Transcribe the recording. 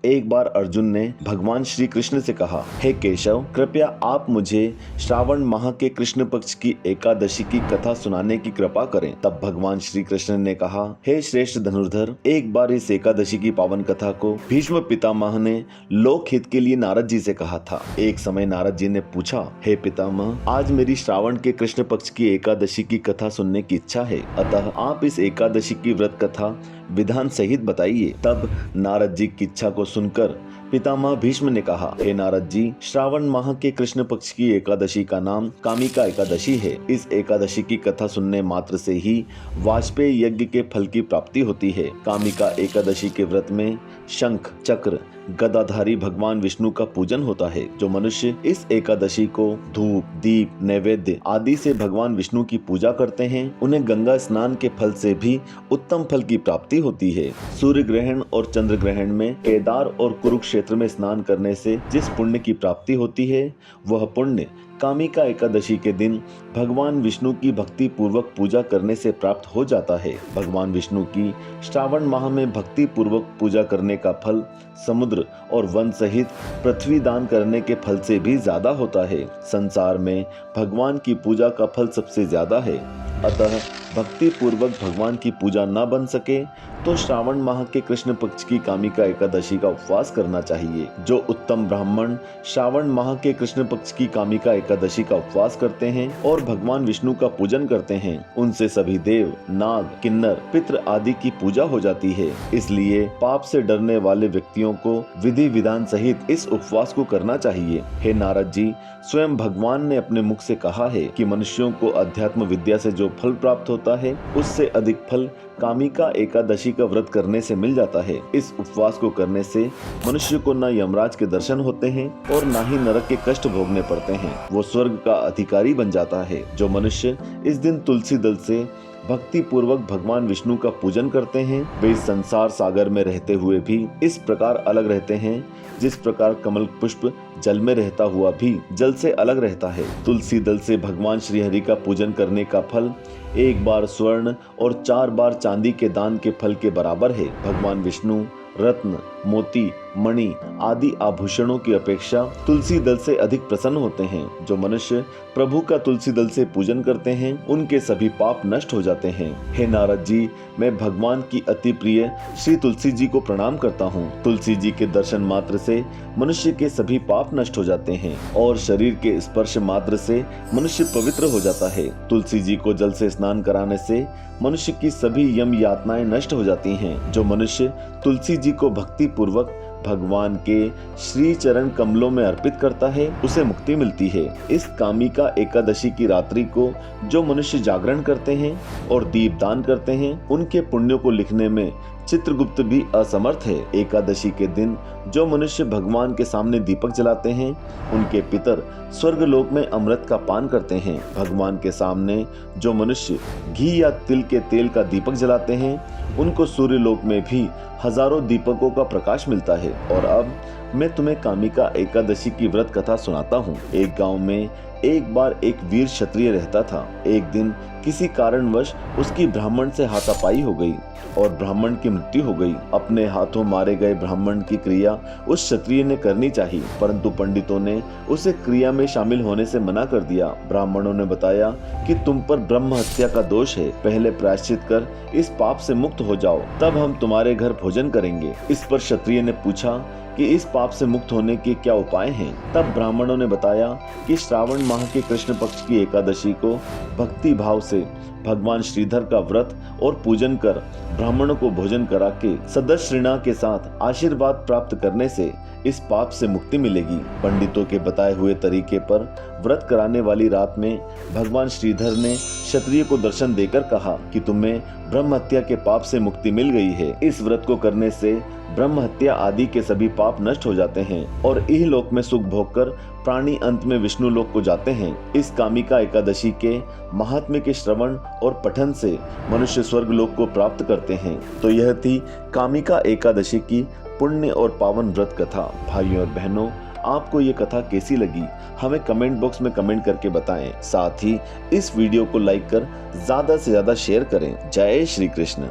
एक बार अर्जुन ने भगवान श्री कृष्ण से कहा, हे केशव, कृपया आप मुझे श्रावण माह के कृष्ण पक्ष की एकादशी की कथा सुनाने की कृपा करें। तब भगवान श्री कृष्ण ने कहा, हे श्रेष्ठ धनुर्धर, एक बार इस एकादशी की पावन कथा को भीष्म पितामह ने लोक हित के लिए नारद जी से कहा था। एक समय नारद जी ने पूछा, हे पितामह, आज मेरी श्रावण के कृष्ण पक्ष की एकादशी की कथा सुनने की इच्छा है, अतः आप इस एकादशी की व्रत कथा विधान सहित बताइए। तब नारद जी की इच्छा को सुनकर पितामह भीष्म ने कहा, हे नारद जी, श्रावण माह के कृष्ण पक्ष की एकादशी का नाम कामिका एकादशी है। इस एकादशी की कथा सुनने मात्र से ही वाजपेयी यज्ञ के फल की प्राप्ति होती है। कामिका एकादशी के व्रत में शंख, चक्र, गदाधारी भगवान विष्णु का पूजन होता है। जो मनुष्य इस एकादशी को धूप, दीप, नैवेद्य आदि से भगवान विष्णु की पूजा करते हैं, उन्हें गंगा स्नान के फल से भी उत्तम फल की प्राप्ति होती है। सूर्य ग्रहण और चंद्र ग्रहण में केदार और कुरुक्षेत्र में स्नान करने से जिस पुण्य की प्राप्ति होती है, वह पुण्य कामिका एकादशी के दिन भगवान विष्णु की भक्ति पूर्वक पूजा करने से प्राप्त हो जाता है। भगवान विष्णु की श्रावण माह में भक्ति पूर्वक पूजा करने का फल समुद्र और वन सहित पृथ्वी दान करने के फल से भी ज्यादा होता है। संसार में भगवान की पूजा का फल सबसे ज्यादा है, अतः भक्ति पूर्वक भगवान की पूजा न बन सके तो श्रावण माह के कृष्ण पक्ष की कामिका एकादशी का उपवास करना चाहिए। जो उत्तम ब्राह्मण श्रावण माह के कृष्ण पक्ष की कामिका एकादशी का उपवास करते हैं और भगवान विष्णु का पूजन करते हैं, उनसे सभी देव, नाग, किन्नर, पितृ आदि की पूजा हो जाती है। इसलिए पाप से डरने वाले व्यक्तियों को विधि विधान सहित इस उपवास को करना चाहिए। हे नारद जी, स्वयं भगवान ने अपने मुख से कहा है कि मनुष्यों को अध्यात्म विद्या से जो फल प्राप्त होता है, उससे अधिक फल कामिका एकादशी का व्रत करने से मिल जाता है। इस उपवास को करने से मनुष्य को न यमराज के दर्शन होते हैं और न ही नरक के कष्ट भोगने पड़ते हैं। वो स्वर्ग का अधिकारी बन जाता है। जो मनुष्य इस दिन तुलसी दल से भक्ति पूर्वक भगवान विष्णु का पूजन करते हैं, वे इस संसार सागर में रहते हुए भी इस प्रकार अलग रहते हैं जिस प्रकार कमल पुष्प जल में रहता हुआ भी जल से अलग रहता है। तुलसी दल से भगवान श्री हरि का पूजन करने का फल 1 बार स्वर्ण और 4 बार चांदी के दान के फल के बराबर है। भगवान विष्णु रत्न, मोती, मणि आदि आभूषणों की अपेक्षा तुलसी दल से अधिक प्रसन्न होते हैं। जो मनुष्य प्रभु का तुलसी दल से पूजन करते हैं, उनके सभी पाप नष्ट हो जाते हैं। हे नारद जी, मैं भगवान की अति प्रिय श्री तुलसी जी को प्रणाम करता हूँ। तुलसी जी के दर्शन मात्र से मनुष्य के सभी पाप नष्ट हो जाते हैं और शरीर के स्पर्श मात्र से मनुष्य पवित्र हो जाता है। तुलसी जी को जल से स्नान कराने से मनुष्य की सभी यम यातनाएं नष्ट हो जाती हैं। जो मनुष्य तुलसी जी को भक्ति पूर्वक भगवान के श्री चरण कमलों में अर्पित करता है, उसे मुक्ति मिलती है। इस कामिका एकादशी की रात्रि को जो मनुष्य जागरण करते हैं और दीप दान करते हैं, उनके पुण्यों को लिखने में चित्रगुप्त भी असमर्थ है। एकादशी के दिन जो मनुष्य भगवान के सामने दीपक जलाते हैं, उनके पितर स्वर्ग लोक में अमृत का पान करते हैं। भगवान के सामने जो मनुष्य घी या तिल के तेल का दीपक जलाते हैं, उनको सूर्य लोक में भी हजारों दीपकों का प्रकाश मिलता है। और अब मैं तुम्हें कामिका एकादशी की व्रत कथा सुनाता हूँ। एक गांव में एक बार एक वीर क्षत्रिय रहता था। एक दिन किसी कारणवश उसकी ब्राह्मण से हाथापाई हो गई और ब्राह्मण की मृत्यु हो गई। अपने हाथों मारे गए ब्राह्मण की क्रिया उस क्षत्रिय ने करनी चाहिए, परंतु पंडितों ने उसे क्रिया में शामिल होने से मना कर दिया। ब्राह्मणों ने बताया कि तुम पर ब्रह्म हत्या का दोष है, पहले प्रायश्चित कर इस पाप से मुक्त हो जाओ, तब हम तुम्हारे घर भोजन करेंगे। इस पर क्षत्रिय ने पूछा कि इस पाप से मुक्त होने के क्या उपाय हैं? तब ब्राह्मणों ने बताया कि श्रावण माह के कृष्ण पक्ष की एकादशी को भक्ति भाव से भगवान श्रीधर का व्रत और पूजन कर ब्राह्मणों को भोजन करा के सदस्यृणा के साथ आशीर्वाद प्राप्त करने से इस पाप से मुक्ति मिलेगी। पंडितों के बताए हुए तरीके पर व्रत कराने वाली रात में भगवान श्रीधर ने क्षत्रिय को दर्शन देकर कहा कि तुम्हें ब्रह्म हत्या के पाप से मुक्ति मिल गई है। इस व्रत को करने से ब्रह्म हत्या आदि के सभी पाप नष्ट हो जाते हैं और इहलोक में सुख भोगकर प्राणी अंत में विष्णु लोक को जाते हैं। इस कामिका एकादशी के महात्म्य के श्रवण और पठन से मनुष्य स्वर्ग लोक को प्राप्त करते हैं। तो यह थी कामिका एकादशी की पुण्य और पावन व्रत कथा। भाइयों और बहनों, आपको ये कथा कैसी लगी हमें कमेंट बॉक्स में कमेंट करके बताएं। साथ ही इस वीडियो को लाइक कर ज्यादा से ज्यादा शेयर करें। जय श्री कृष्ण।